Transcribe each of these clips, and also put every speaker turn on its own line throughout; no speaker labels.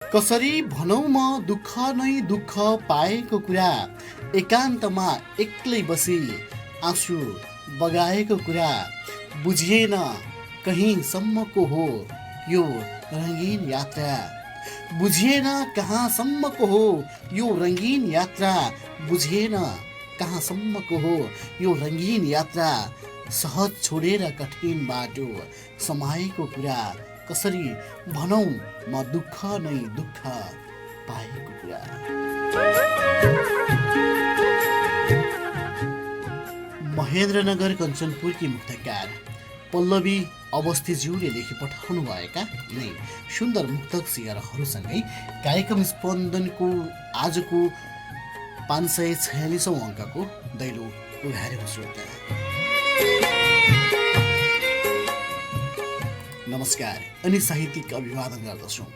कसरी भनौँ म दुःख नै दुःख पाएको कुरा, एकान्तमा एक्लै बसी आँसु बगाएको कुरा, बुझिएन कहीँसम्मको हो यो रङ्गीन यात्रा, बुझिएन कहाँसम्मको हो यो रङ्गीन यात्रा, बुझिएन कहाँसम्मको हो यो रङ्गीन यात्रा, सहज छोडेर कठिन बाटो समाएको कुरा, कसरी भनौँ म दुःख नै दुःख पाएको कुरा। महेन्द्रनगर कञ्चनपुरकी मुक्तकार पल्लवी अवस्थीज्यूले लेखी पठाउनु भएका नै सुन्दर मुक्तक सिंहरहरूसँगै कार्यक्रम स्पन्दनको आजको 546औं अङ्कको दैलो उघारेको श्रोता। नमस्कार अनि साहित्यिक अभिवादन गर्दछौँ।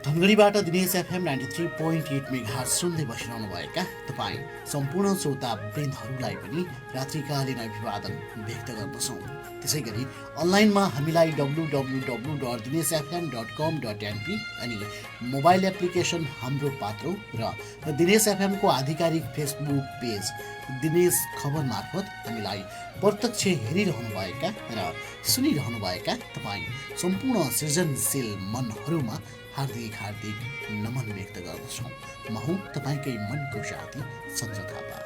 धनगढीबाट दिनेश एफएम 93.8 मेगाहर्ज सुन्दै बसिरहनु भएका तपाईँ सम्पूर्ण श्रोता वृन्दहरूलाई पनि रात्रिकालीन अभिवादन व्यक्त गर्दछौँ। त्यसै गरी अनलाइनमा हामीलाई www.dinesfm.com.np अनि मोबाइल एप्लिकेसन हाम्रो पात्रो र दिनेश एफएमको आधिकारिक फेसबुक पेज दिनेश खबर मार्फत हामीलाई प्रत्यक्ष हेरिरहनुभएका र सुनिरहनुभएका तपाईँ सम्पूर्ण सृजनशील मनहरूमा हार्दिक हार्दिक नमन व्यक्त गर्दछौँ। म हुँ तपाईँकै मनको साथी सञ्जय थापा।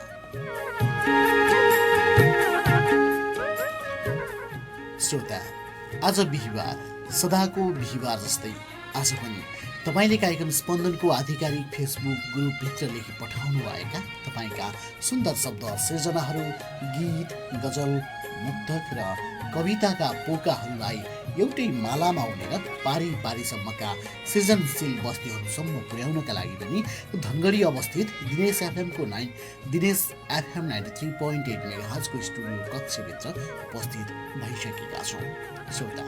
श्रोता, आज बिहिबार, सदाको बिहिबार जस्तै आज पनि तपाईँले कार्यक्रम स्पन्दनको आधिकारिक फेसबुक ग्रुपभित्र लेखी पठाउनु भएका तपाईँका सुन्दर शब्द सृजनाहरू, गीत, गजल, मुक्तक र कविताका पोकाहरूलाई एउटै मालामा उनेर पारी पारीसम्मका सृजनशील बस्तीहरूसम्म पुर्याउनका लागि पनि धनगढी अवस्थित दिनेश एफएम 93.8 मेगाहर्जको स्टुडियो कक्षभित्र उपस्थित भइसकेका छौँ। श्रोता,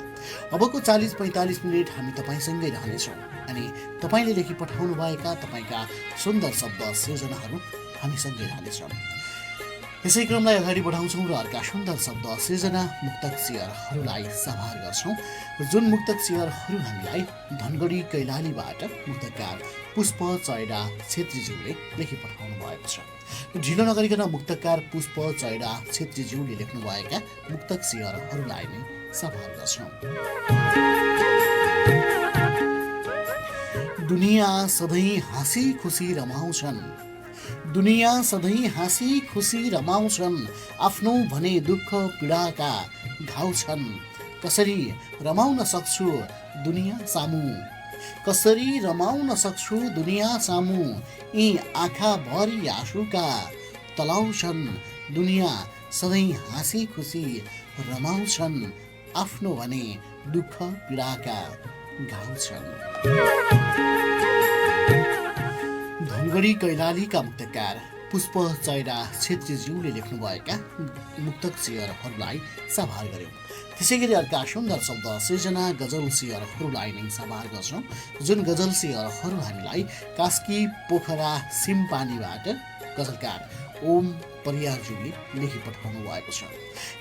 अबको 40-45 मिनट हामी तपाईँसँगै रहनेछौँ अनि तपाईँले लेखी पठाउनु भएका तपाईँका सुन्दर शब्द सृजनाहरू हामीसँगै रहनेछौँ। यसै क्रमलाई अगाडि बढाउँछौँ र अर्का सुन्दर शब्द सृजना मुक्तक सियरहरूलाई सभार गर्छौँ। जुन मुक्तक सियरहरू हामीलाई धनगढी कैलालीबाट मुक्तकार पुष्प चैडा छेत्रीज्यूले लेखी पठाउनु भएको छ। ढिलो नगरिकन मुक्तकार पुष्प चैडा छेत्रीज्यूले लेख्नुभएका मुक्तक सियरहरूलाई नै सभार गर्छौँ। दुनियाँ सधैँ हाँसी खुसी रमाउँछन्, दुनियाँ सधैँ हाँसी खुसी रमाउँछन्, आफ्नो भने दुःख पीडाका घाउ छन्, कसरी रमाउन सक्छु दुनियाँ सामु, कसरी रमाउन सक्छु दुनियाँ सामु, यी आँखा भरी आँसुका तलाउ छन्, दुनियाँ सधैँ हाँसी खुसी रमाउँछन्, आफ्नो भने दुःख पीडाका घाउ छन्। धनगढी कैलालीका मुक्तकार पुष्प चैडा छेत्रीज्यूले लेख्नुभएका मुक्तक सियरहरूलाई सभार गर्यौँ। त्यसै गरी अर्का सुन्दर शब्द सृजना गजल सियरहरूलाई नै सभार गर्छौँ। जुन गजल सियरहरू हामीलाई कास्की पोखरा सिमपानीबाट गजलकार ओम परियारज्यूले लेखी पठाउनु भएको छ।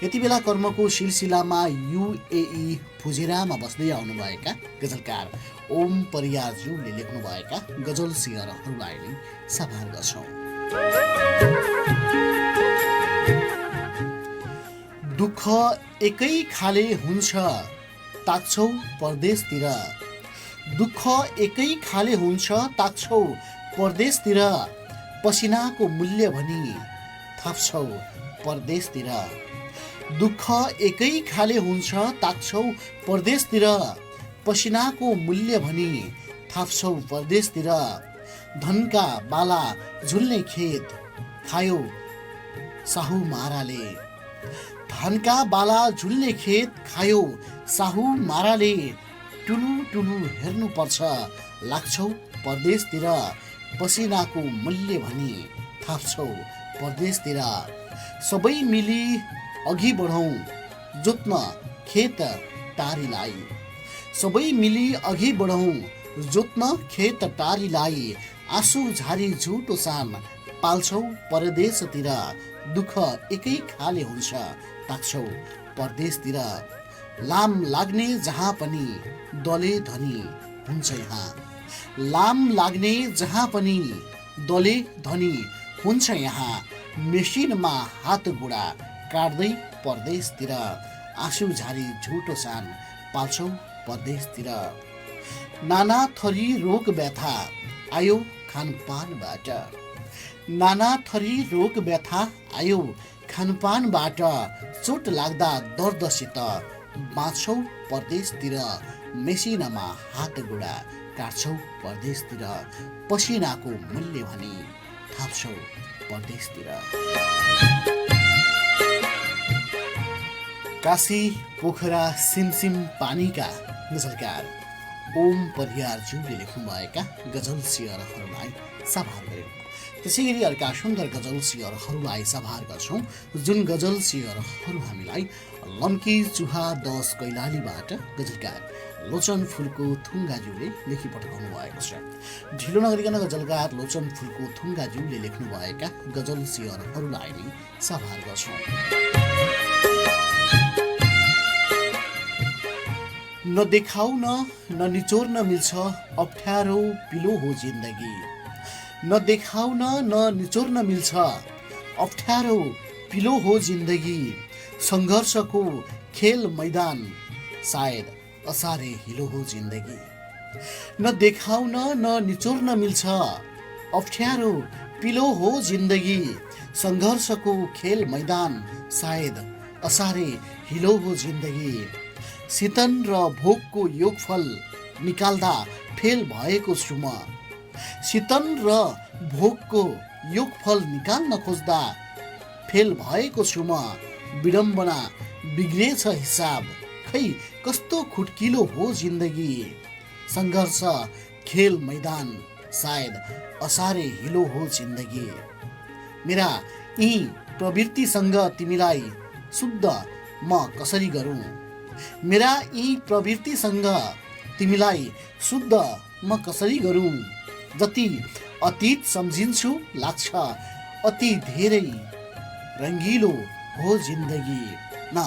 यति बेला कर्मको सिलसिलामा UAE फुजेरामा बस्दै आउनुभएका गजलकार ओम परियारज्यूले लेख्नुभएका गजल सियरहरूलाई नै सभार गर्छौँ। दुःख एकै खाले हुन्छ ताक्छौ परदेशतिर, दुःख एकै खाले हुन्छ ताक्छौ परदेशतिर, पसिनाको मूल्य भनी थाप्छौ परदेशतिर, दुःख एकै खाले हुन्छ ताक्छौ परदेशतिर, पसिनाको मूल्य भनी थाप्छौ परदेशतिर, धनका बाला झुल्ने खेत खायो साहु माराले, धनका बाला झुल्ने खेत खायो साहु माराले, टुलु टुलु हेर्नुपर्छ लाग्छौ परदेशतिर, पसिनाको मूल्य भनी थाप्छौ परदेशतिर, सबै मिली अघि बढौँ जोत्न खेत टारीलाई, सबै मिली अघि बढौँ जोत्न खेत टारीलाई, आँसु झारी झुटो सान पाल्छौ परदेशतिर, दुःख एकै खाले हुन्छ ताक्छौ परदेशतिर, लाम लाग्ने जहाँ पनि दले धनी हुन्छ यहाँ, लाम लाग्ने जहाँ पनि दले धनी हुन्छ यहाँ मेसिनमा हात गोडा काट्दै परदेशतिर आँसु झारी झुटो सान पाल्छौ परदेशतिर नाना थरी रोग व्यथा आयो खानपानबाट नाना थरी रोग व्यथा आयो खानपानबाट चोट लाग्दा दर्दसित बाँच्छौ परदेशतिर मेसिनमा हात गोडा काट्छौ परदेशतिर पसिनाको मूल्य भनी थाप्छौ परदेशतिर। काशी पोखरा सिमसिम पानीका गजलकार ओम परियारज्यूले लेख्नुभएका गजल सियरहरूलाई सभार गर्यौँ। त्यसै गरी अर्का सुन्दर गजल सियरहरूलाई सभार गर्छौँ जुन गजल सियरहरू हामीलाई लम्की चुहा 10 कैलालीबाट गजलकार लोचन फुलको थुङ्गाज्यूले लेखी पठाउनु भएको छ। ढिलो नगरिकन गजलकार लोचन फुलको थुङ्गाज्यूले लेख्नुभएका गजल सियरहरूलाई नै सभार गर्छौँ। न देखाउन न निचोर्न मिल्छ अप्ठ्यारो पिलो हो जिन्दगी न देखाउन न निचोर्न मिल्छ अप्ठ्यारो पिलो हो जिन्दगी सङ्घर्षको खेल मैदान सायद असारे हिलो हो जिन्दगी न देखाउन न निचोर्न मिल्छ अप्ठ्यारो पिलो हो जिन्दगी सङ्घर्षको खेल मैदान सायद असारे हिलो हो जिन्दगी शीतन र भोकको योगफल निकाल्दा फेल भएको छु म शीतन र भोकको योगफल निकाल्न खोज्दा फेल भएको छु म विडम्बना बिग्रेछ हिसाब खै कस्तो खुट्किलो हो जिन्दगी सङ्घर्ष खेल मैदान सायद असारे हिलो हो जिन्दगी मेरा यी प्रवृत्तिसँग तिमीलाई शुद्ध म कसरी गरौँ मेरा यी प्रवृत्तिसँग तिमीलाई शुद्ध म कसरी गरौँ जति अतीत सम्झिन्छु लाग्छ अति धेरै रङ्गिलो हो जिन्दगी न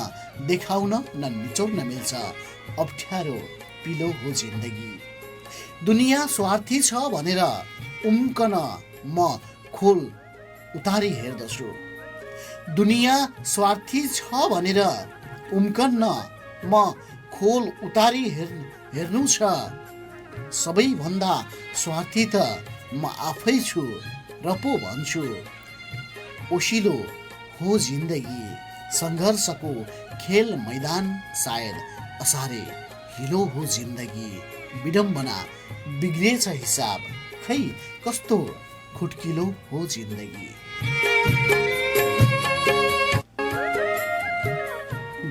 देखाउन न निचोर्न मिल्छ अप्ठ्यारो पिलो हो जिन्दगी दुनियाँ स्वार्थी छ भनेर उम्कन म खोल उतारी हेर्दछु दुनियाँ स्वार्थी छ भनेर उम्कन्न म खोल उतारी हेर्नु छ सबैभन्दा स्वार्थी त म आफै छु र पो भन्छु ओसिलो हो जिन्दगी सङ्घर्षको खेल मैदान सायद असारे हिलो हो जिन्दगी विडम्बना बिग्रेछ हिसाब खै कस्तो खुट्किलो हो जिन्दगी।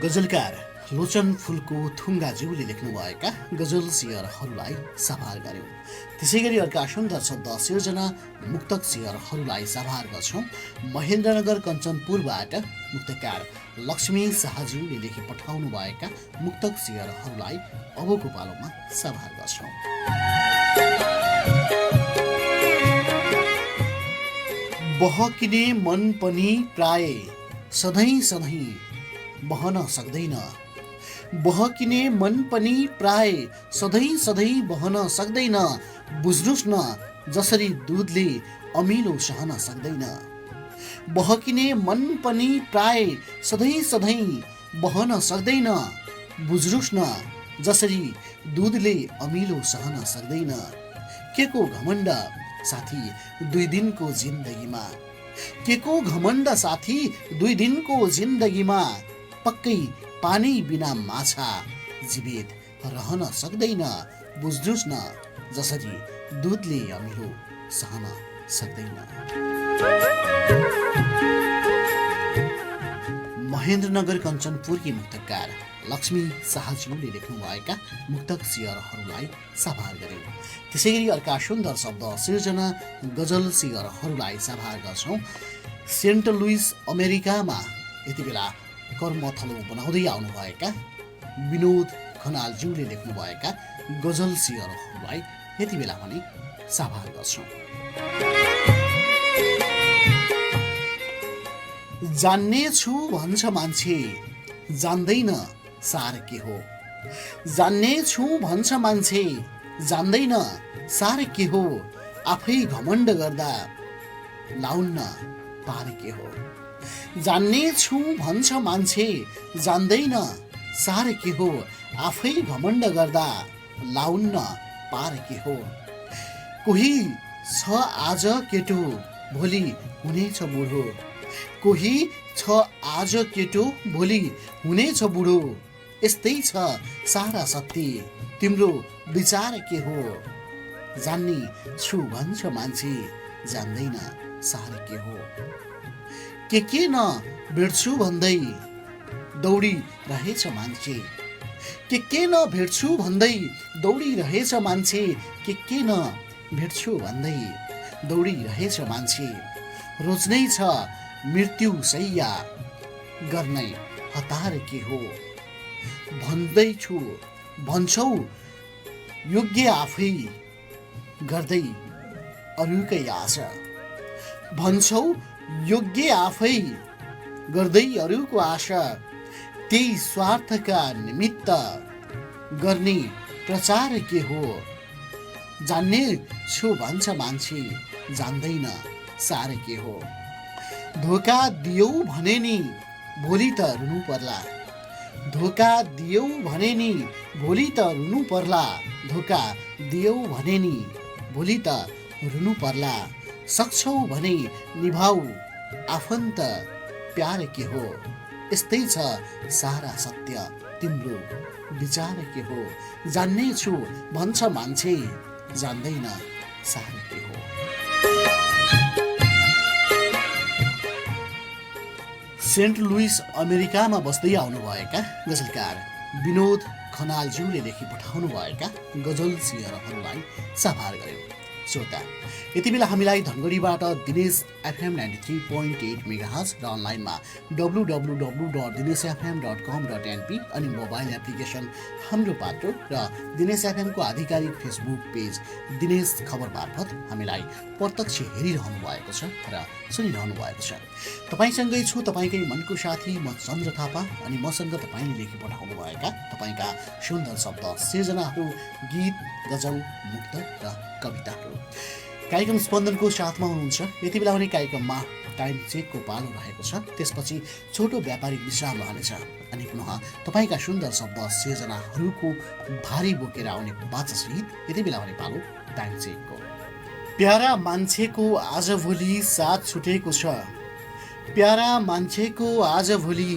गजलकार लोचन फुलको थुङ्गाज्यूले लेख्नुभएका गजल सियरहरूलाई सभार गर्यौँ। त्यसै गरी अर्का सुन्दर शब्द सिर्जना मुक्तक सियरहरूलाई सभार गर्छौँ। महेन्द्रनगर कञ्चनपुरबाट मुक्तकार लक्ष्मी शाहज्यूले लेखी पठाउनु भएका मुक्तक सियरहरूलाई अबको पालोमा सभार गर्छौँ। बहकिने मन पनि प्राय सधैँ सधैँ बहन सक्दैन बहकिने मन पनि प्राय सधैँ सधैँ बहन सक्दैन बुझ्नुस् न जसरी दुधले अमिलो सहन सक्दैन बहकिने मन पनि प्राय सधैँ सधैँ बहन सक्दैन बुझ्नुस् न जसरी दुधले अमिलो सहन सक्दैन के को घमण्ड साथी 2 दिनको जिन्दगीमा के को घमण्ड साथी 2 दिनको जिन्दगीमा पक्कै पानी बिना माछा जीवित रहन सक्दैन बुझ्नुस् न जसरी दुधले अमिलो सहन सक्दैन। महेन्द्रनगर कञ्चनपुरकी मुक्तकार लक्ष्मी शाहज्यूले लेख्नुभएका मुक्तक सियरहरूलाई सभार गर्यौँ। त्यसै गरी अर्का सुन्दर शब्द सिर्जना गजल सियरहरूलाई सभार गर्छौँ। सेन्ट लुइस अमेरिकामा यति बेला कर्मथलो बनाउँदै आउनुभएका विनोद खनालज्यूले लेख्नुभएका गजल सियरहरूलाई यति बेला पनि सभार गर्छौँ। जान्ने छु भन्छ मान्छे जान्दैन सार के हो जान्ने छु भन्छ मान्छे जान्दैन सार के हो आफै घमण्ड गर्दा लाउन्न पार के हो जान्ने छु भन्छ मान्छे जान्दैन सार के हो आफै घमण्ड गर्दा लाउन्न पार के हो कोही छ आज केटो भोलि हुनेछ बुढो कोही छ आज केटो भोलि हुनेछ बुढो यस्तै छ सारा सत्य तिम्रो विचार के हो जान्ने छु भन्छ मान्छे जान्दैन सार के हो के न भेट्छु भन्दै दौडी रहेछ मान्छे के न भेट्छु भन्दै दौडी रहेछ मान्छे के न भेट्छु भन्दै दौडी रहेछ मान्छे रोज्नै छ मृत्यु सैया गर्ने हतार के हो भन्छौ योग्य आफै गर्दै अरूकै आशा भन्छौ योग्य आफै गर्दै अरूको आशा त्यही स्वार्थका निमित्त गर्ने प्रचार के हो जान्ने छु भन्छ मान्छे जान्दैन सार के हो धोका दियौ भने नि भोलि त रुनु पर्ला धोका दियौ भने नि भोलि त रुनु पर्ला धोका दियौ भने नि भोलि त रुनु पर्ला सक्छौ भने निभाऊ आफन्त प्यार के हो यस्तै छ सारा सत्य तिम्रो विचार के हो जान्ने छु भन्छ मान्छे जान्दैन सार के हो सेन्ट लुइस अमेरिकामा बस्दै आउनुभएका गजलकार विनोद खनालज्यूले लेखी पठाउनु भएका गजल सिंहहरूलाई साभार गर्यो। श्रोता यति बेला हामीलाई धनगढीबाट दिनेश FM 93.8 मेगाहर्ज र अनलाइनमा www.dineshfm.com.np अनि मोबाइल एप्लिकेसन हाम्रो पात्रो र दिनेश FM को आधिकारिक फेसबुक पेज दिनेश खबर मार्फत हामीलाई प्रत्यक्ष हेरिरहनु भएको छ र सुनिरहनु भएको छ। तपाईसँगै छु तपाईकै मनको साथी म चन्द्र थापा अनि मसँग तपाईले लेखी पठाउनु भएका तपाईका सुन्दर शब्द सृजनाहरू गीत गजल मुक्तक र कविताहरू कार्यक्रम स्पन्दनको साथमा हुनुहुन्छ। यति बेला भने कार्यक्रममा टाइम चेकको पालो रहेको छ, त्यसपछि छोटो व्यापारिक विश्राम रहनेछ अनि पुनः तपाईका सुन्दर शब्द सृजनाहरूको भारी बोकेर आउने बाचासहित यति बेला भने पालो टाइम चेकको। प्यारा मान्छेको आजभोलि साथ छुटेको छ प्यारा मान्छेको आजभोलि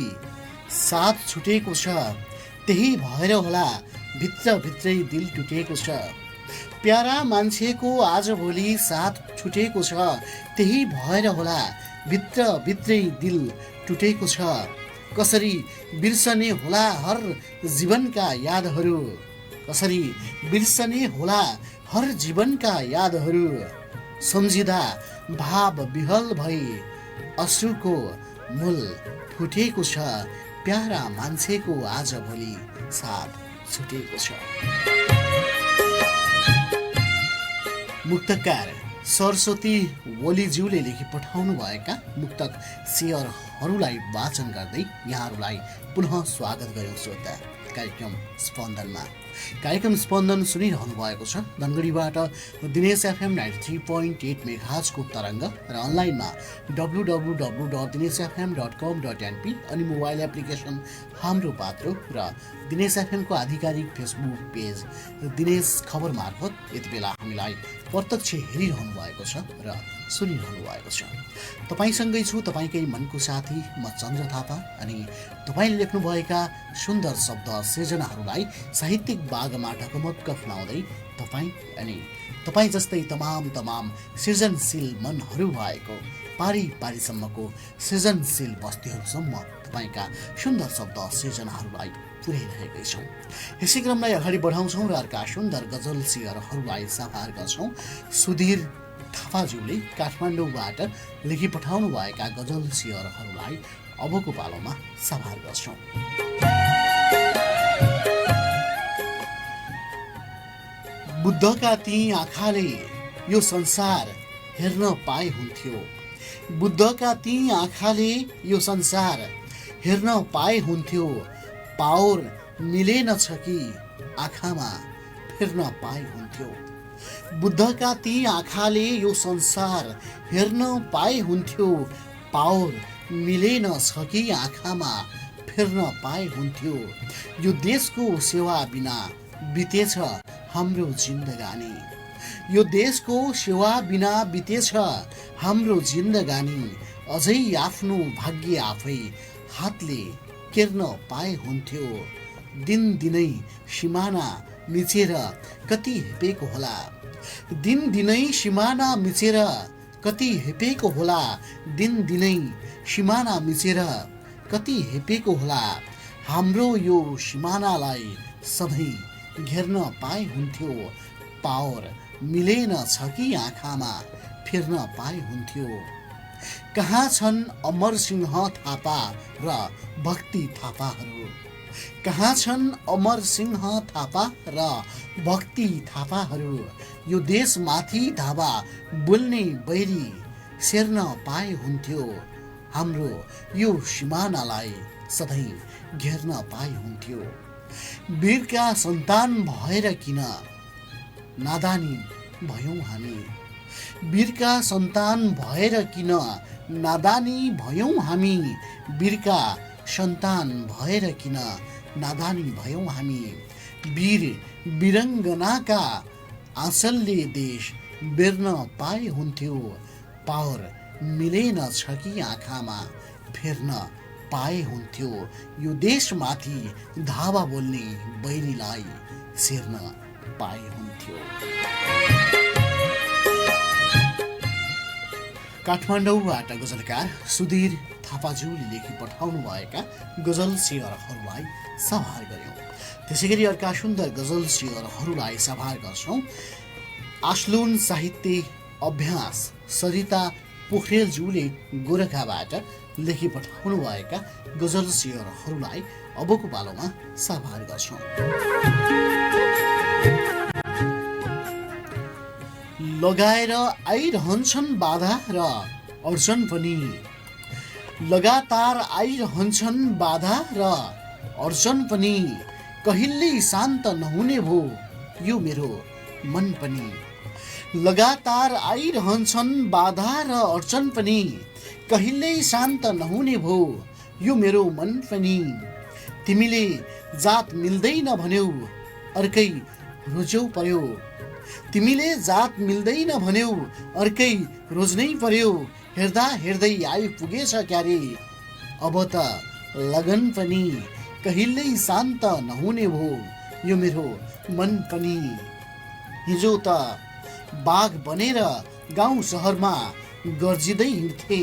साथ छुटेको छ त्यही भएर होला भित्रभित्रै दिल टुटेको छ प्यारा मान्छेको आजभोलि साथ छुटेको छ त्यही भएर होला भित्रभित्रै दिल टुटेको छ कसरी बिर्सने होला हर जीवनका यादहरू कसरी बिर्सने होला हर जीवनका यादहरू सम्झिँदा भाव विहल भई अश्रुको मूल फुटेको छ प्यारा मान्छेको आजभोलि साथ छुटेको छ। मुक्तकार सरस्वती ओलीज्यूले लेखी पठाउनु भएका मुक्तक शेयरहरूलाई वाचन गर्दै यहाँहरूलाई पुनः स्वागत गर्यो। श्रोता कार्यक्रम स्पन्दन सुनिरहनु भएको छ धनगढीबाट दिनेश FM 93.8 मेगाहर्जको तरङ्ग र अनलाइनमा www.dineshfm.com.np अनि मोबाइल एप्लिकेसन हाम्रो पात्रो र दिनेश FM को आधिकारिक फेसबुक पेज दिनेश खबर मार्फत यति बेला हामीलाई प्रत्यक्ष हेरिरहनु भएको छ र सुनिरहनु भएको छ। तपाईसँगै छु तपाईकै मनको साथी म चन्द्र थापा अनि तपाईले लेख्नुभएका सुन्दर शब्द सृजनाहरूलाई साहित्यिक बागमा ढकमक्क फुलाउँदै तपाईँ जस्तै तमाम सृजनशील मनहरू भएको पारीसम्मको सृजनशील बस्तीहरूसम्म तपाईका सुन्दर शब्द सृजनाहरूलाई पुर्याइरहेकै छौँ। यसै क्रमलाई अगाडि बढाउँछौँ र अर्का सुन्दर गजल सिंहहरूलाई साभार गर्छौँ। सुधीर थापाज्यूले काठमाडौँबाट लेखी पठाउनु भएका गजल सिंहहरूलाई अबको पालोमा साभार गर्छौँ। बुद्धका ती आँखाले यो संसार हेर्न पाए हुन्थ्यो बुद्धका ती आँखाले यो संसार हेर्न पाए हुन्थ्यो पावर मिलेन छ कि आँखामा फेर्न पाए हुन्थ्यो बुद्धका ती आँखाले यो संसार हेर्न पाए हुन्थ्यो, पावर मिलेन छ कि आँखामा फेर्न पाए हुन्थ्यो। यो देशको सेवा बिना बितेछ हाम्रो जिन्दगानी, यो देशको सेवा बिना बितेछ हाम्रो जिन्दगानी। अझै आफ्नो भाग्य आफै हातले केर्न पाए हुन्थ्यो। दिनदिनै सिमाना मिचेर कति हेपेको होला, दिनदिनै सिमाना मिचेर कति हेपेको होला, दिनदिनै सिमाना मिचेर कति हेपेको होला। हाम्रो यो सिमानालाई सधैँ घेर्न पाए हुन्थ्यो, पावर मिलेन छ कि आँखामा फेर्न पाए हुन्थ्यो। कहाँ छन् अमरसिंह थापा र भक्ति थापाहरू, कहाँ छन् अमरसिंह थापा र भक्ति थापाहरू। यो देशमाथि धावा बोल्ने बैरी सेर्न पाए हुन्थ्यो, हाम्रो यो सिमानालाई सधैँ घेर्न पाए हुन्थ्यो। वीरका सन्तान भएर किन नादानी भयौँ हामी, वीरका सन्तान भएर किन नादानी भयौँ हामी, वीरका सन्तान भएर किन नादानी भयौँ हामी। वीर वीरङ्गनाका आँचलले देश बेर्न पाए हुन्थ्यो, पावर मिलेन छ कि आँखामा फेर्न पाए हुन्थ्यो। यो देशमाथि धावा बोल्ने बैरीलाई सेर्न पाए हुन्थ्यो। काठमाडौँबाट गजलकार सुधीर थापाज्यूले लेखी पठाउनु भएका गजल शेयरहरूलाई सभार गर्यौं। त्यसैगरी अर्का सुन्दर गजल शेयरहरूलाई सभार गर्छौं। आस्लुन साहित्य अभ्यास सरिता पोखरेलज्यूले गोरखाबाट लेखी पठाउनु भएका गजल शेयरहरूलाई अबको पालोमा सभार गर्छौं। लगाएर आइरहन्छन् बाधा र अर्जन पनि, लगातार आइरहन्छन् बाधा र अर्जन पनि, कहिल्यै शान्त नहुने भो यो मेरो मन पनि। लगातार आइरहन्छन् बाधा र अर्जन पनि, कहिल्यै शान्त नहुने भो यो मेरो मन पनि। तिमीले जात मिल्दैन भन्यौ अर्कै रोज्यौ पर्यो, तिमीले जात मिल्दैन भन्यौ अर्कै रोज्नै पर्यो। हेर्दा हेर्दै आइपुगेछ क्यारे अब त लगन पनि, कहिल्यै शान्त नहुने भो यो मेरो मन पनि। हिजो त बाघ बनेर गाउँ सहरमा गर्जिँदै हिँड्थे,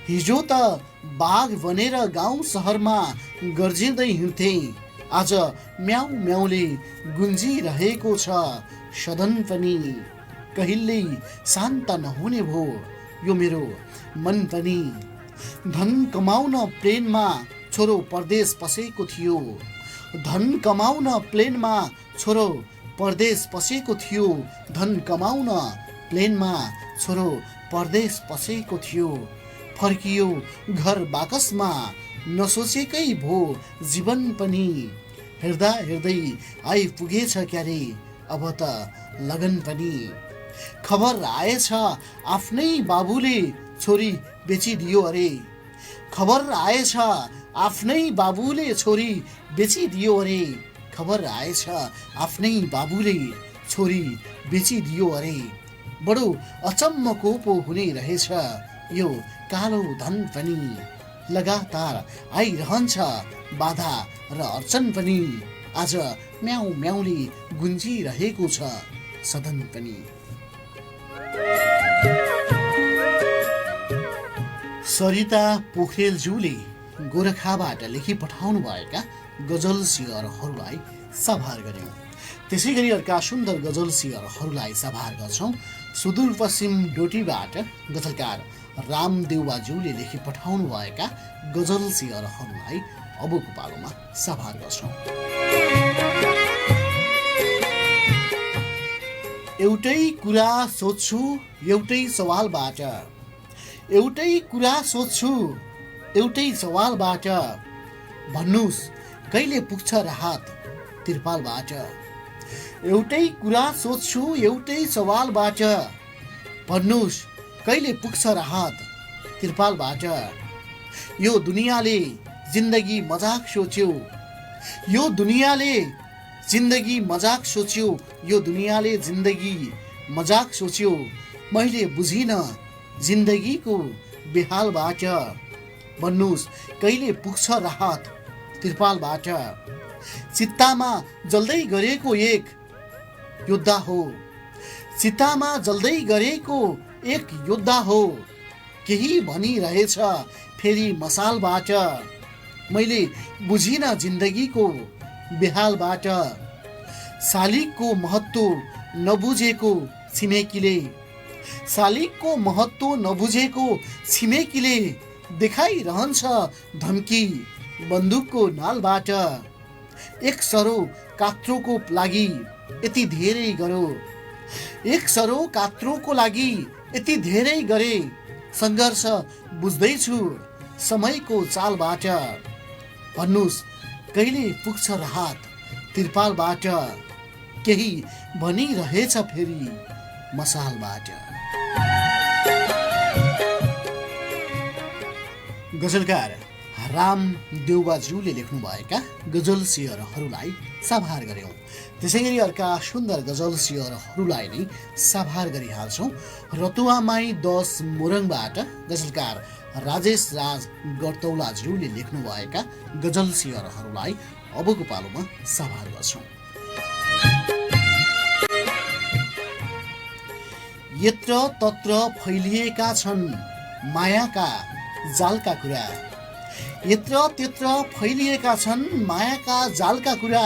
हिजो त बाघ बनेर गाउँ सहरमा गर्जिँदै हिँड्थे। आज म्याउ म्याउले गुन्जिरहेको छ सदन पनि, कहिल्यै शान्त नहुने भो यो मेरो मन पनि। धन कमाउन प्लेनमा छोरो परदेश पसेको थियो, धन कमाउन प्लेनमा छोरो परदेश पसेको थियो, धन कमाउन प्लेनमा छोरो परदेश पसेको थियो। फर्कियो घर बाकसमा नसोचेकै भो जीवन पनि, हेर्दा हेर्दै आइपुगेछ क्यारे अब त लगन पनि। खबर आएछ आफ्नै बाबुले छोरी बेचिदियो अरे, खबर आएछ आफ्नै बाबुले छोरी बेचिदियो अरे, खबर आएछ आफ्नै बाबुले छोरी बेचिदियो अरे। बडो अचम्मको पो हुने रहेछ यो कालो धन पनि, लगातार आइरहन्छ बाधा र अर्चन पनि। आज म्याउ म्याउले गुन्जिरहेको छ सदन पनि। सरिता पोखरेलज्यूले गोरखाबाट लेखी पठाउनु भएका गजल शेयरहरूलाई सभार गर्यौं। त्यसै गरी अर्का सुन्दर गजल शेयरहरूलाई सभार गर्छौं। सुदूरपश्चिम डोटीबाट गजलकार रामदेउबाज्यूले लेखी पठाउनु भएका गजल शेयरहरूलाई अबको पालोमा सभार गर्छौं। एउटै कुरा सोध्छु एउटै सवालबाट, एउटै कुरा सोध्छु एउटै सवालबाट, भन्नुस् कहिले पुग्छ राहत तिरपालबाट। एउटै कुरा सोध्छु एउटै सवालबाट, भन्नुहोस् कहिले पुग्छ राहत त्रिपालबाट। यो दुनियाँले जिन्दगी मजाक सोच्यो, यो दुनियाँले जिन्दगी मजाक सोच्यो, यो दुनियाँले जिन्दगी मजाक सोच्यो। मैले बुझिनँ जिन्दगीको बेहालबाट, भन्नुहोस् कहिले पुग्छ राहत त्रिपालबाट। चित्तामा जल्दै गरेको एक योद्धा हो, चित्तामा जल्दै गरेको एक योद्धा हो। केही भनिरहेछ फेरि मसालबाट, मैले बुझिनँ जिन्दगीको बेहालबाट। शालिगको महत्त्व नबुझेको छिमेकीले, शालिगको महत्त्व नबुझेको छिमेकीले देखाइरहन्छ धम्की बन्दुकको नालबाट। एक सरो कात्रोको लागि यति धेरै गरो, एक सरो कात्रोको लागि यति धेरै गरे। सङ्घर्ष बुझ्दैछु समयको चालबाट, भन्नुहोस् कहिले पुग्छ राहत त्रिपालबाट। केही भनिरहेछ फेरि मसालबाट। गजलकार राम देउबाज्यूले लेख्नुभएका गजल शेयरहरूलाई साभार गर्यौँ। त्यसै गरी अर्का सुन्दर गजल शेयरहरूलाई नै साभार गरिहाल्छौँ। रतुवामाई 10 मोरङबाट गजलकार राजेश राज गर्तौलाज्यूले लेख्नुभएका गजल शेयरहरूलाई अबको पालोमा साभार गर्छौँ। यत्र तत्र फैलिएका छन् मायाका जालका कुरा, यत्र त्यत्र फैलिएका छन् मायाका जालका कुरा।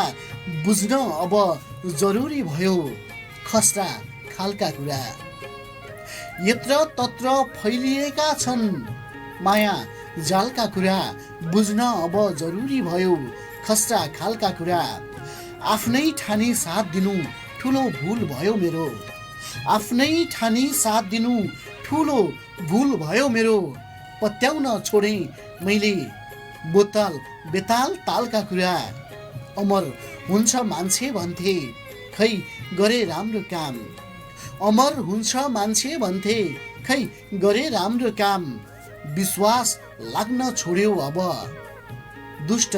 बुझ्न अब जरुरी भयो खस्रा खालका कुरा। यत्र तत्र फैलिएका छन् माया जालका कुरा। बुझ्न अब जरुरी भयो खस्रा खालका कुरा। आफ्नै ठानी साथ दिनु ठुलो भुल भयो मेरो, आफ्नै ठानी साथ दिनु ठुलो भुल भयो मेरो। पत्याउन छोडेँ मैले बोतल बेताल तालका कुरा। अमर हुन्छ मान्छे भन्थे खै गरे राम्रो काम, अमर हुन्छ मान्छे भन्थे खै गरे राम्रो काम। विश्वास लाग्न छोड्यो अब दुष्ट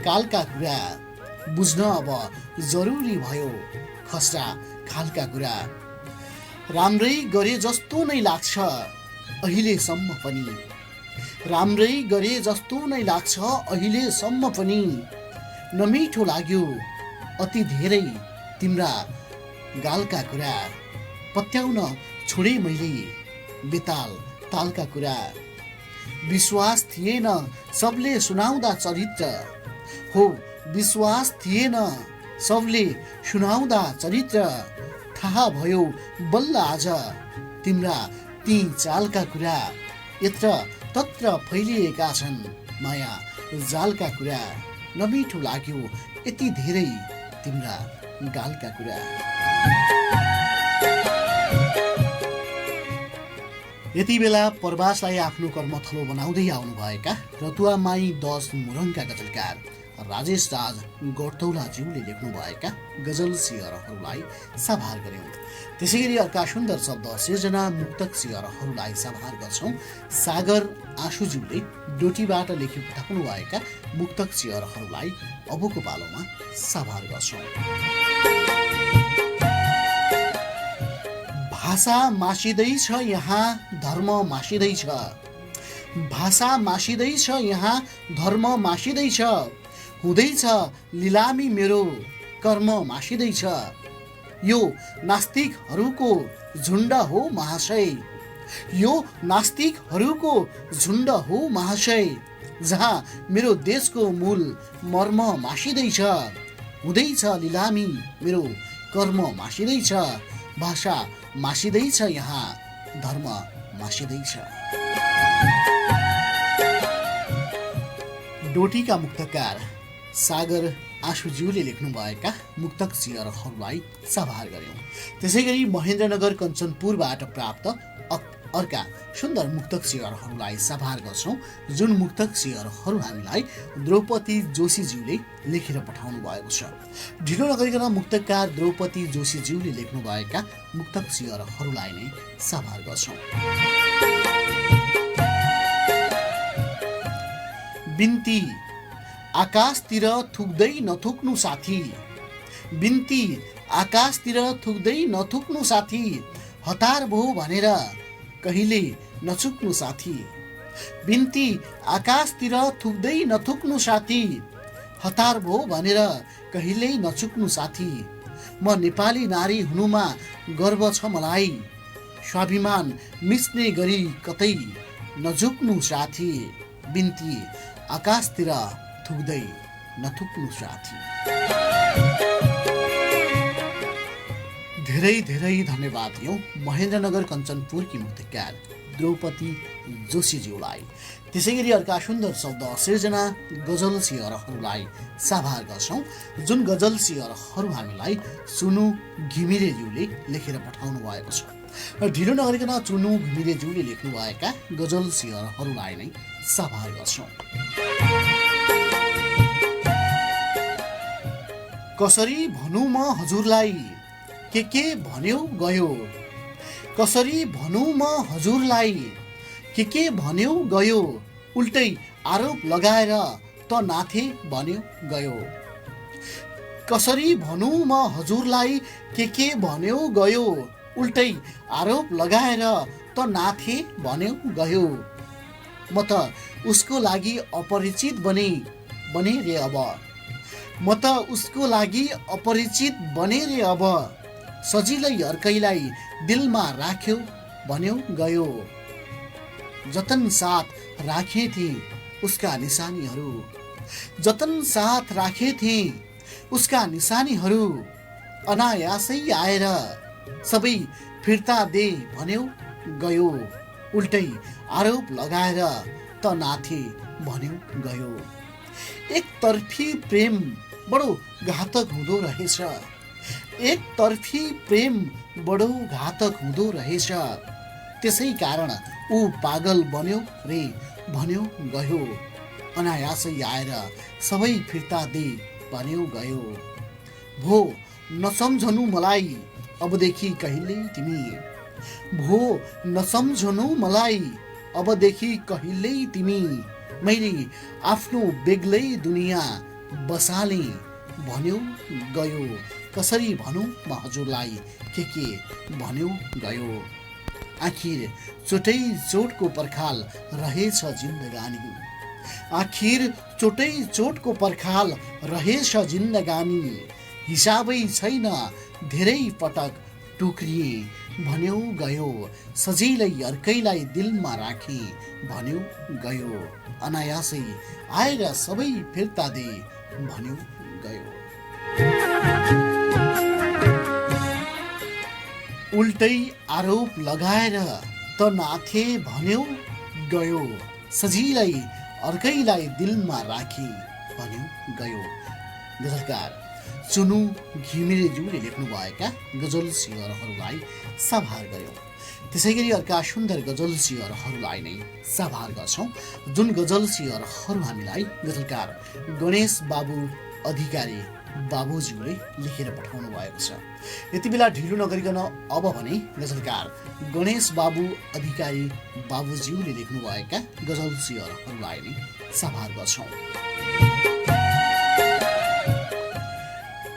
कालका कुरा। बुझ्न अब जरुरी भयो खस्रा खालका कुरा। राम्रै गरे जस्तो नै लाग्छ अहिलेसम्म पनि, राम्रै गरे जस्तो नै लाग्छ अहिलेसम्म पनि। नमिठो लाग्यो अति धेरै तिम्रा गालका कुरा। पत्याउन छोडे मैले बेताल तालका कुरा। विश्वास थिएन सबले सुनाउँदा चरित्र हो, विश्वास थिएन सबले सुनाउँदा चरित्र। थाहा भयो बल्ल आज तिम्रा ती चालका कुरा। यत्र तत्र फैलिएका छन् माया जालका कुरा। नमिठो लाग्यो यति धेरै तिम्रा गालका कुरा। यति बेला प्रवासलाई आफ्नो कर्मथलो बनाउँदै आउनुभएका रतुवामाई 10 मोरङका गजलकार राजेश राज गर्तौलाज्यूले लेख्नुभएका गजल शेयरहरूलाई साभार गर्यौँ। त्यसै गरी अर्का सुन्दर शब्द सिर्जना मुक्तक शेयरहरूलाई साभार गर्छौँ। सागर आँसुज्यूले डोटीबाट लेखी पठाउनुभएका मुक्तक शेयरहरूलाई अबको पालोमा साभार गर्छौँ। भाषा मासिँदैछ यहाँ धर्म मासिँदैछ, भाषा मासिँदैछ यहाँ धर्म मासिँदैछ। हुँदैछ लिलामी मेरो कर्म मासिँदैछ। यो नास्तिकहरूको झुण्ड हो महाशय, यो नास्तिकहरूको झुण्ड हो महाशय। जहाँ मेरो देशको मूल मर्म मासिँदैछ। हुँदैछ लिलामी मेरो कर्म मासिँदैछ। भाषा मासिँदैछ यहाँ धर्म मासिँदैछ। डोटीका मुक्तकार सागर आँसुज्यूले लेख्नुभएका मुक्तक शेयरहरूलाई साभार गर्यौँ। त्यसै गरी महेन्द्रनगर कञ्चनपुरबाट प्राप्त अर्का सुन्दर मुक्तक शेयरहरूलाई साभार गर्छौँ, जुन मुक्तक शेयरहरू हामीलाई द्रौपदी जोशीज्यूले लेखेर पठाउनु भएको छ। ढिलो नगरिकन मुक्तकार द्रौपदी जोशीज्यूले लेख्नुभएका मुक्तक शेयरहरूलाई नै साभार गर्छौँ। बिन्ती आकाशतिर थुक्दै नथुक्नु साथी, बिन्ती आकाशतिर थुक्दै नथुक्नु साथी, हतार भयो भनेर कहिले नचुक्नु साथी, बिन्ती आकाशतिर थुक्दै नथुक्नु साथी, हतार भयो भनेर कहिल्यै नचुक्नु साथी। म नेपाली नारी हुनुमा गर्व छ मलाई, स्वाभिमान मिच्ने गरी कतै नझुक्नु साथी, बिन्ती आकाशतिर थुक्दै नथुक्नु साथी। धेरै धेरै धन्यवाद दियौँ महेन्द्रनगर कञ्चनपुरकी मुक्तकार द्रौपदी जोशीज्यूलाई। त्यसै गरी अर्का सुन्दर शब्द सिर्जना गजल शेयरहरूलाई साभार गर्छौँ, जुन गजल शेयरहरू हामीलाई चुनु घिमिरेज्यूले लेखेर पठाउनु भएको छ। र ढिलो नगरिकन चुनु घिमिरेज्यूले लेख्नुभएका गजल शेयरहरूलाई नै साभार गर्छौँ। कसरी भनौँ म हजुरलाई के भन्यो गयो, कसरी भनौँ म हजुरलाई के भन्यो गयो, उल्टै आरोप लगाएर त नाथे भन्यो गयो, कसरी भनौँ म हजुरलाई के भन्यो गयो, उल्टै आरोप लगाएर त नाथे भन्यो गयो। म त उसको लागि अपरिचित बने रे अब, म त उसको लागि अपरिचित बने रे अब, सजिलै अर्कैलाई दिलमा राख्यो भन्यो गयो। जतन साथ राखे थिए उसका निशानीहरू, जतन साथ राखे थिए उसका निशानीहरू, अनायासै आएर सबै फिर्ता दे भन्यो गयो, उल्टै आरोप लगाएर त नाथे भन्यो गयो। एकतर्फी प्रेम बडो घातक हुँदो रहेछ, एकतर्फी प्रेम बडो घातक हुँदो रहेछ, त्यसै कारण ऊ पागल बन्यो रे भन्यो गयो, अनायासै आएर सबै फिर्ता दे भन्यो गयो। भो नसम्झनु मलाई अबदेखि कहिल्यै तिमी, भो नसम्झनु मलाई अबदेखि कहिल्यै तिमी, मैले आफ्नो बेग्लै दुनियाँ बसाले भन्यो गयो। कसरी भनौँ म हजुरलाई के भन्यो गयो। आखिर चोटै चोटको पर्खाल रहेछ जिन्दगानी, आखिर चोटै चोटको पर्खाल रहेछ जिन्दगानी, हिसाबै छैन धेरै पटक टुक्रिए भन्यो गयो, सजिलै अर्कैलाई दिलमा राखे भन्यो गयो, अनायासै आएर सबै फिर्ता दे भन्यो गयो। उल्टै आरोप लगाएर त नाथे भन्यो गयो, सजिलै अर्कैलाई दिलमा राखे भन्यो गयो। गजलकार चुनु घिमिरेज्यूले लेख्नुभएका गजल शेयरहरूलाई साभार गर्यौँ। त्यसै गरी अर्का सुन्दर गजल शेयरहरूलाई नै साभार गर्छौँ, जुन गजल शेयरहरू हामीलाई गजलकार गणेश बाबु अधिकारी बाबुज्यूले लेखेर पठाउनु भएको छ। यति बेला ढिलो नगरिकन अब भने गजलकार गणेश बाबु अधिकारी बाबुज्यूले लेख्नुभएका गजल शेयरहरूलाई नै साभार गर्छौँ।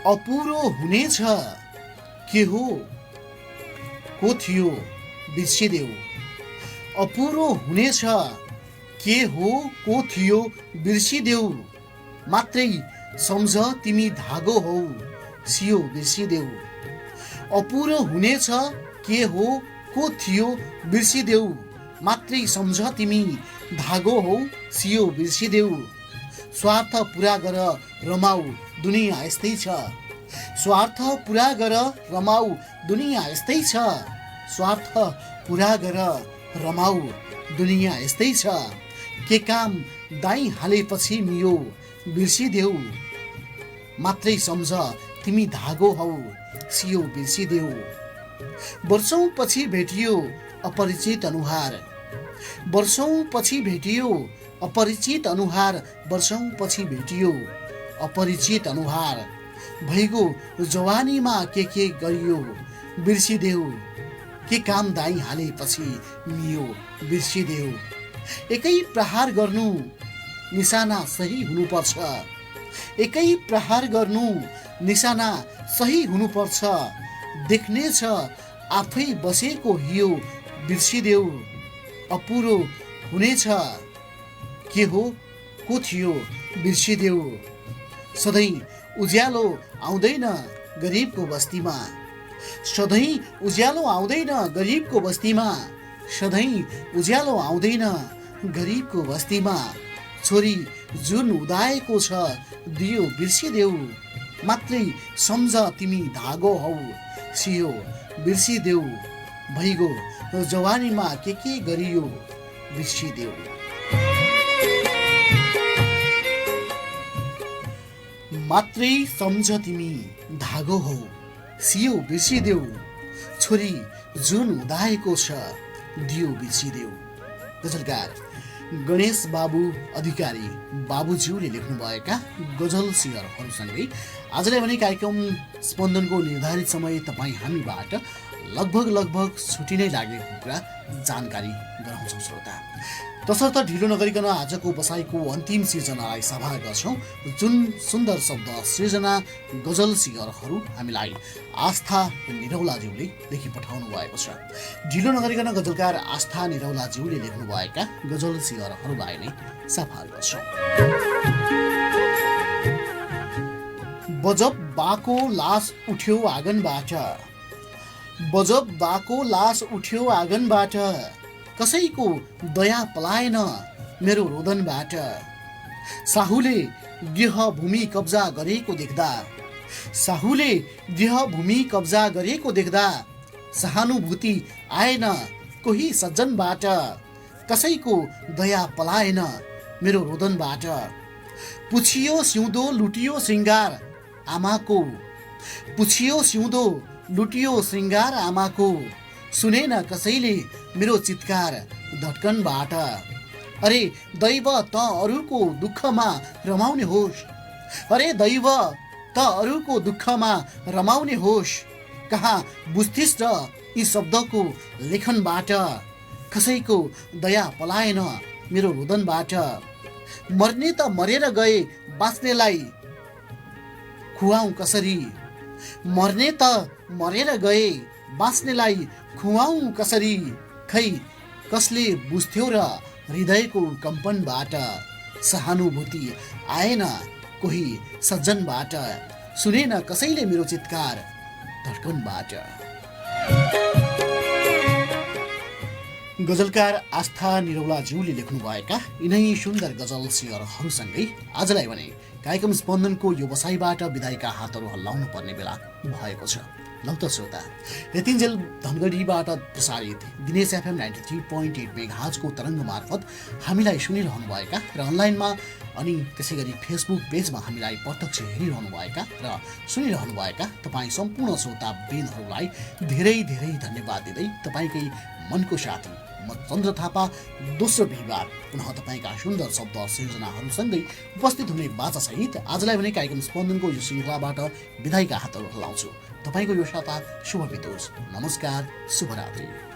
अपुरो हुनेछ के हो को थियो बिर्सिदेऊ, अपुरो हुनेछ के हो को थियो बिर्सिदेऊ, मात्रै सम्झ तिमी धागो हौ सियो बिर्सिदेऊ, अपुरो हुनेछ के हो को थियो बिर्सिदेऊ, मात्रै सम्झ तिमी धागो हौ सियो बिर्सिदेऊ। स्वार्थ पुरा गर रमाऊ दुनियाँ यस्तै छ, स्वार्थ पुरा गर रमाऊ दुनियाँ यस्तै छ, स्वार्थ पुरा गर रमाऊ दुनियाँ यस्तै छ, के काम दाइ हालेपछि मियो बिर्सिदेऊ, मात्रै सम्झ तिमी धागो हौ सियो बिर्सिदेऊ। वर्षौं पछि भेटियो अपरिचित अनुहार वर्षौं पछि भेटियो, अपरिचित अनुहार वर्षौं पछि भेटियो, अपरिचित अनुहार भइगो जवानीमा के गरियो, बिर्सिदेऊ के काम दाई हालेपछि मियो, बिर्सिदेऊ एकै प्रहार गर्नु निशाना सही हुनुपर्छ, एकै प्रहार गर्नु निशाना सही हुनुपर्छ, देख्नेछ आफै बसेको हियो, बिर्सिदेऊ अपुरो हुनेछ के हो को थियो, बिर्सिदेऊ सधैँ उज्यालो आउँदैन गरिबको बस्तीमा, सधैँ उज्यालो आउँदैन गरिबको बस्तीमा, सधैँ उज्यालो आउँदैन गरिबको बस्तीमा, छोरी जुन उदाएको छ दियो बिर्सिदेऊ, मात्रै सम्झ तिमी धागो हौ सियो, बिर्सिदेऊ भइगो जवानीमा के गरियो, बिर्सिदेऊ मात्रै सम्झ तिमी धागो हौ सियो, बिर्सिदेऊ छोरी जुन उदाएको छ दियो बिर्सिदेऊ। गजलकार गणेश बाबु अधिकारी बाबुज्यूले लेख्नुभएका गजल सिंहरहरूसँगै आजलाई भने कार्यक्रम स्पन्दनको निर्धारित समय तपाईँ हामीबाट लगभग छुट्टी नै लागेको कुरा जानकारी गराउँछौँ श्रोता। तसर्थ ढिलो नगरिकन आजको बसाइको अन्तिम सिर्जनालाई सभा गर्छौँ। जुन सुन्दर शब्द सिर्जना गजल सिंहरहरू हामीलाई आस्था निरौलाज्यूले लेखी पठाउनु भएको छ। ढिलो नगरिकन गजलकार आस्था निरौलाज्यूले लेख्नुभएका गजल सिंहरहरूलाई नै सफा गर्छौँ। बजब बाको लास उठ्यो आँगनबाट, बजब बाको लास उठ्यो आँगनबाट, कसैको दया पलाएन मेरो रोदनबाट, साहुले गृह भूमि कब्जा गरेको देख्दा, साहुले गृह भूमि कब्जा गरेको देख्दा सहानुभूति आएन कोही सज्जनबाट, कसैको दया पलाएन मेरो रोदनबाट, पुछियो सिउँदो लुटियो श्रृङ्गार आमाको, पुछियो सिउँदो लुटियो श्रृङ्गार आमाको, सुनेन कसैले मेरो चित्कार धड्कनबाट, अरे दैव त अरूको दुःखमा रमाउने होस्, अरे दैव त अरूको दुःखमा रमाउने होस्, कहाँ बुझ्थिस् र यी शब्दको लेखनबाट, कसैको दया पलाएन मेरो रोदनबाट, मर्ने त मरेर गए बाँच्नेलाई खुवाउँ कसरी, मर्ने त मरेर गए बाँच्नेलाई खुवाउँ कसरी, खै कसले बुझ्थ्यो र हृदयको कम्पनबाट, सहानुभूति आएन कोही सज्जनबाट, सुनेन कसैले मेरो चित्कार धड्कनबाट। गजलकार आस्था निरौलाज्यूले लेख्नुभएका यिनै सुन्दर गजल सिंहरहरूसँगै आजलाई भने कार्यक्रम स्पन्दनको व्यवसायबाट विदायका हातहरू हल्लाउनु पर्ने बेला भएको छ। लौ त श्रोता, यतिन्जेल धनगढीबाट प्रसारित दिनेश एफएम 93.8 मेगाहर्जको तरङ्ग मार्फत हामीलाई सुनिरहनुभएका र अनलाइनमा अनि त्यसै गरी फेसबुक पेजमा हामीलाई प्रत्यक्ष हेरिरहनुभएका र सुनिरहनुभएका तपाईँ सम्पूर्ण श्रोता वृन्दहरूलाई धेरै धेरै धन्यवाद दिँदै तपाईँकै मनको साथी म चन्द्र थापा दोस्रो बिहिबार पुनः तपाईँका सुन्दर शब्द सिर्जनाहरूसँगै उपस्थित हुने बाचासहित आजलाई भने कार्यक्रम स्पन्दनको यो श्रृङ्खलाबाट विदायका हातहरू हल्लाउँछु। तपाईँको यो साता शुभ बितोस्। नमस्कार, शुभरात्रि।